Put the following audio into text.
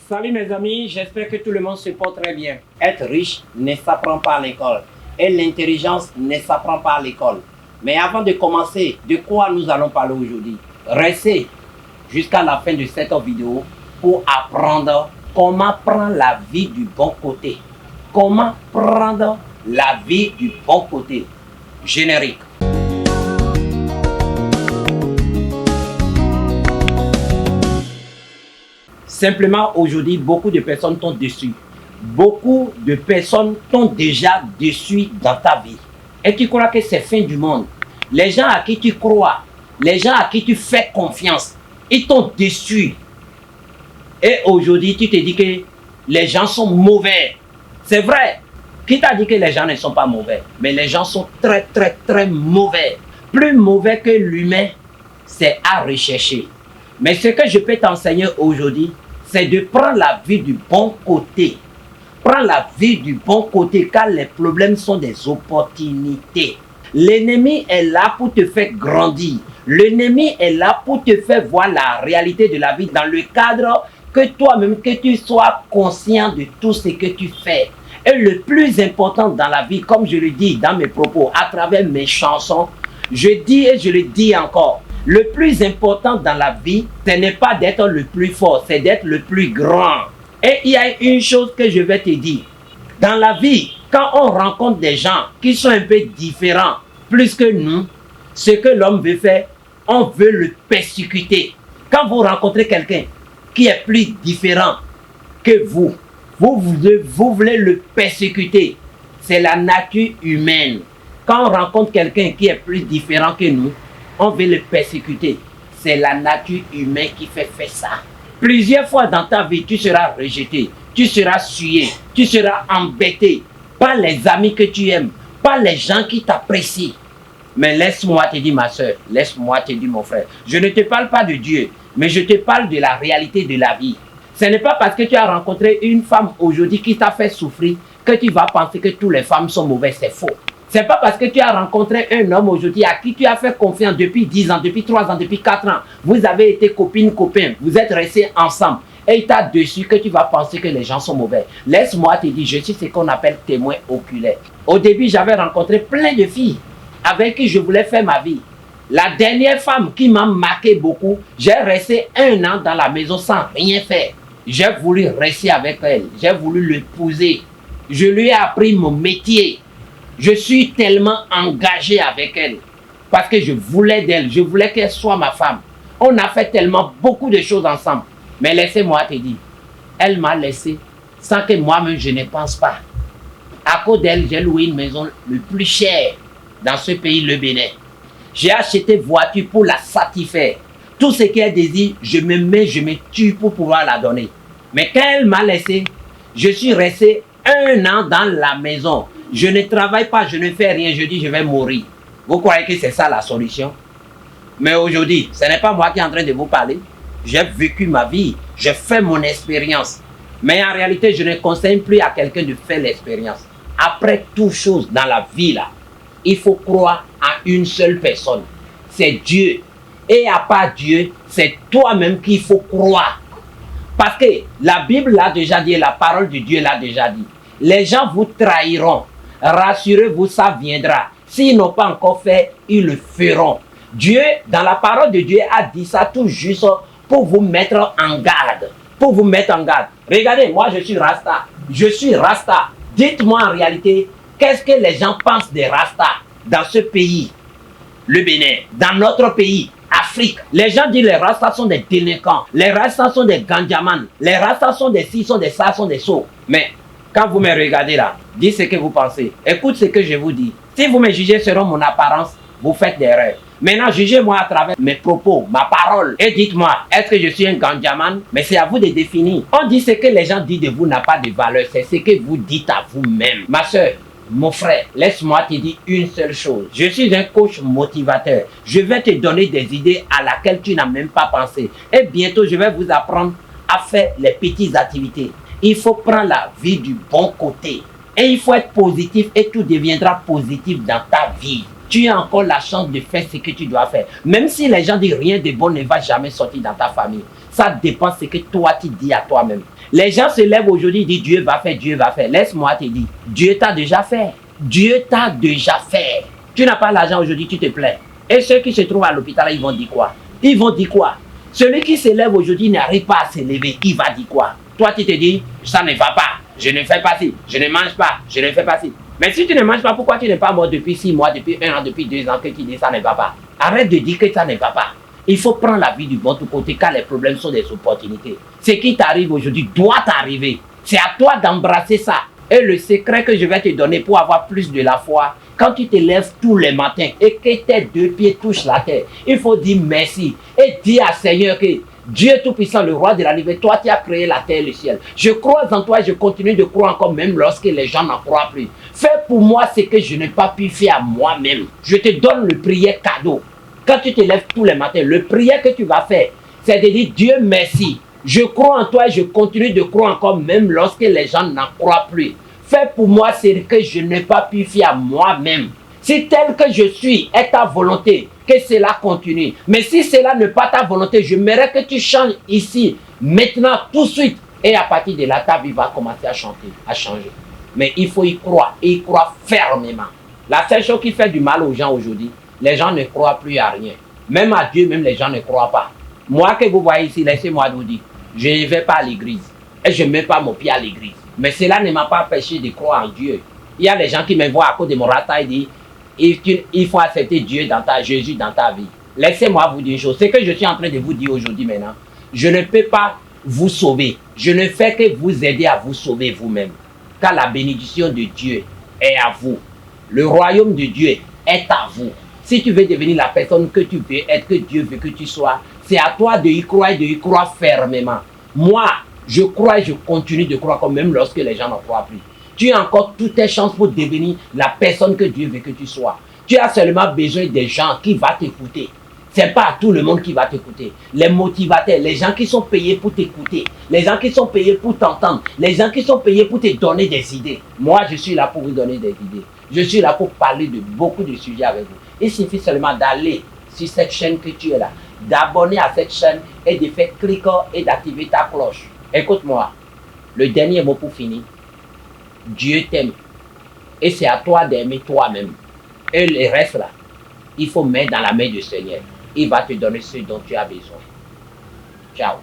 Salut mes amis, j'espère que tout le monde se porte très bien. Être riche ne s'apprend pas à l'école et l'intelligence ne s'apprend pas à l'école. Mais avant de commencer, de quoi nous allons parler aujourd'hui? Restez jusqu'à la fin de cette vidéo pour apprendre comment prendre la vie du bon côté. Comment prendre la vie du bon côté. Générique. Simplement, aujourd'hui, beaucoup de personnes t'ont déçu. Beaucoup de personnes t'ont déjà déçu dans ta vie. Et tu crois que c'est fin du monde. Les gens à qui tu crois, les gens à qui tu fais confiance, ils t'ont déçu. Et aujourd'hui, tu te dis que les gens sont mauvais. C'est vrai. Qui t'a dit que les gens ne sont pas mauvais? Mais les gens sont très, très, très mauvais. Plus mauvais que l'humain, c'est à rechercher. Mais ce que je peux t'enseigner aujourd'hui, c'est de prendre la vie du bon côté. Prends la vie du bon côté car les problèmes sont des opportunités. L'ennemi est là pour te faire grandir. L'ennemi est là pour te faire voir la réalité de la vie dans le cadre que toi-même, que tu sois conscient de tout ce que tu fais. Et le plus important dans la vie, comme je le dis dans mes propos, à travers mes chansons, je dis et je le dis encore, le plus important dans la vie, ce n'est pas d'être le plus fort, c'est d'être le plus grand. Et il y a une chose que je vais te dire. Dans la vie, quand on rencontre des gens qui sont un peu différents, plus que nous, ce que l'homme veut faire, on veut le persécuter. Quand vous rencontrez quelqu'un qui est plus différent que vous voulez le persécuter. C'est la nature humaine. Quand on rencontre quelqu'un qui est plus différent que nous, on veut le persécuter. C'est la nature humaine qui fait ça. Plusieurs fois dans ta vie, tu seras rejeté, tu seras sué, tu seras embêté par les amis que tu aimes, par les gens qui t'apprécient. Mais laisse-moi te dire, ma soeur, laisse-moi te dire, mon frère, je ne te parle pas de Dieu, mais je te parle de la réalité de la vie. Ce n'est pas parce que tu as rencontré une femme aujourd'hui qui t'a fait souffrir que tu vas penser que toutes les femmes sont mauvaises, c'est faux. Ce n'est pas parce que tu as rencontré un homme aujourd'hui à qui tu as fait confiance depuis 10 ans, depuis 3 ans, depuis 4 ans. Vous avez été copines, copains, vous êtes restés ensemble. Et il t'a déçu que tu vas penser que les gens sont mauvais. Laisse-moi te dire, je suis ce qu'on appelle témoin oculaire. Au début, j'avais rencontré plein de filles avec qui je voulais faire ma vie. La dernière femme qui m'a marqué beaucoup, j'ai resté 1 an dans la maison sans rien faire. J'ai voulu rester avec elle, j'ai voulu l'épouser. Je lui ai appris mon métier. Je suis tellement engagé avec elle parce que je voulais d'elle, je voulais qu'elle soit ma femme. On a fait tellement beaucoup de choses ensemble. Mais laissez-moi te dire, elle m'a laissé sans que moi-même je ne pense pas. À cause d'elle, j'ai loué une maison le plus chère dans ce pays, le Bénin. J'ai acheté voiture pour la satisfaire. Tout ce qu'elle désire, je me tue pour pouvoir la donner. Mais quand elle m'a laissé, je suis resté 1 an dans la maison. Je ne travaille pas, je ne fais rien, je dis je vais mourir. Vous croyez que c'est ça la solution? Mais aujourd'hui, ce n'est pas moi qui est en train de vous parler. J'ai vécu ma vie, j'ai fait mon expérience. Mais en réalité, je ne conseille plus à quelqu'un de faire l'expérience. Après toute chose dans la vie, là, il faut croire à une seule personne. C'est Dieu. Et à part Dieu, c'est toi-même qu'il faut croire. Parce que la Bible l'a déjà dit, la parole de Dieu l'a déjà dit. Les gens vous trahiront. Rassurez-vous, ça viendra. S'ils n'ont pas encore fait, ils le feront. Dieu, dans la parole de Dieu, a dit ça tout juste pour vous mettre en garde. Pour vous mettre en garde. Regardez, moi je suis Rasta. Je suis Rasta. Dites-moi en réalité, qu'est-ce que les gens pensent des Rasta dans ce pays, le Bénin, dans notre pays, Afrique? Les gens disent les Rastas sont des délinquants, les Rastas sont des gandjamans, les Rastas sont des ci, sont des ça, sont des sauts. Mais quand vous me regardez là, dites ce que vous pensez. Écoute ce que je vous dis. Si vous me jugez selon mon apparence, vous faites des erreurs. Maintenant, jugez-moi à travers mes propos, ma parole. Et dites-moi, est-ce que je suis un gandjaman? Mais c'est à vous de définir. On dit ce que les gens disent de vous n'a pas de valeur. C'est ce que vous dites à vous-même. Ma soeur, mon frère, laisse-moi te dire une seule chose. Je suis un coach motivateur. Je vais te donner des idées à laquelle tu n'as même pas pensé. Et bientôt, je vais vous apprendre à faire les petites activités. Il faut prendre la vie du bon côté. Et il faut être positif et tout deviendra positif dans ta vie. Tu as encore la chance de faire ce que tu dois faire. Même si les gens disent rien de bon ne va jamais sortir dans ta famille. Ça dépend de ce que toi tu dis à toi-même. Les gens se lèvent aujourd'hui et disent Dieu va faire, Dieu va faire. Laisse-moi te dire, Dieu t'a déjà fait. Dieu t'a déjà fait. Tu n'as pas l'argent aujourd'hui, tu te plains. Et ceux qui se trouvent à l'hôpital, ils vont dire quoi? Ils vont dire quoi? Celui qui se lève aujourd'hui n'arrive pas à se lever, il va dire quoi? Toi, tu te dis, ça ne va pas, je ne fais pas ci, je ne mange pas, je ne fais pas ci. Mais si tu ne manges pas, pourquoi tu n'es pas mort depuis 6 mois, depuis 1 an, depuis 2 ans que tu dis ça ne va pas? Arrête de dire que ça ne va pas. Il faut prendre la vie du bon côté car les problèmes sont des opportunités. Ce qui t'arrive aujourd'hui doit t'arriver. C'est à toi d'embrasser ça. Et le secret que je vais te donner pour avoir plus de la foi, quand tu te lèves tous les matins et que tes 2 pieds touchent la terre, il faut dire merci et dire à Seigneur que Dieu Tout-Puissant, le roi de la liberté, toi tu as créé la terre et le ciel. Je crois en toi et je continue de croire encore même lorsque les gens n'en croient plus. Fais pour moi ce que je n'ai pas pu faire à moi-même. Je te donne le prière cadeau. Quand tu te lèves tous les matins, le prière que tu vas faire, c'est de dire Dieu merci. Je crois en toi et je continue de croire encore même lorsque les gens n'en croient plus. Fais pour moi ce que je n'ai pas pu faire à moi-même. Si tel que je suis est ta volonté, que cela continue. Mais si cela n'est pas ta volonté, je m'aimerais que tu changes ici, maintenant, tout de suite. Et à partir de là, ta vie va commencer à chanter, à changer. Mais il faut y croire, et y croire fermement. La seule chose qui fait du mal aux gens aujourd'hui, les gens ne croient plus à rien. Même à Dieu, même les gens ne croient pas. Moi que vous voyez ici, laissez-moi vous dire, je ne vais pas à l'église. Et je ne mets pas mon pied à l'église. Mais cela ne m'a pas empêché de croire en Dieu. Il y a des gens qui me voient à cause de mon rata et disent, il faut accepter Dieu dans Jésus dans ta vie. Laissez-moi vous dire une chose. Ce que je suis en train de vous dire aujourd'hui maintenant, je ne peux pas vous sauver. Je ne fais que vous aider à vous sauver vous-même. Car la bénédiction de Dieu est à vous. Le royaume de Dieu est à vous. Si tu veux devenir la personne que tu veux être, que Dieu veut que tu sois, c'est à toi de y croire et de y croire fermement. Moi, je crois et je continue de croire, même lorsque les gens n'en croient plus. Tu as encore toutes tes chances pour devenir la personne que Dieu veut que tu sois. Tu as seulement besoin des gens qui vont t'écouter. Ce n'est pas tout le monde qui va t'écouter. Les motivateurs, les gens qui sont payés pour t'écouter, les gens qui sont payés pour t'entendre, les gens qui sont payés pour te donner des idées. Moi, je suis là pour vous donner des idées. Je suis là pour parler de beaucoup de sujets avec vous. Il suffit seulement d'aller sur cette chaîne que tu es là, d'abonner à cette chaîne et de faire cliquer et d'activer ta cloche. Écoute-moi, le dernier mot pour finir. Dieu t'aime. Et c'est à toi d'aimer toi-même. Et le reste là, il faut mettre dans la main du Seigneur. Il va te donner ce dont tu as besoin. Ciao.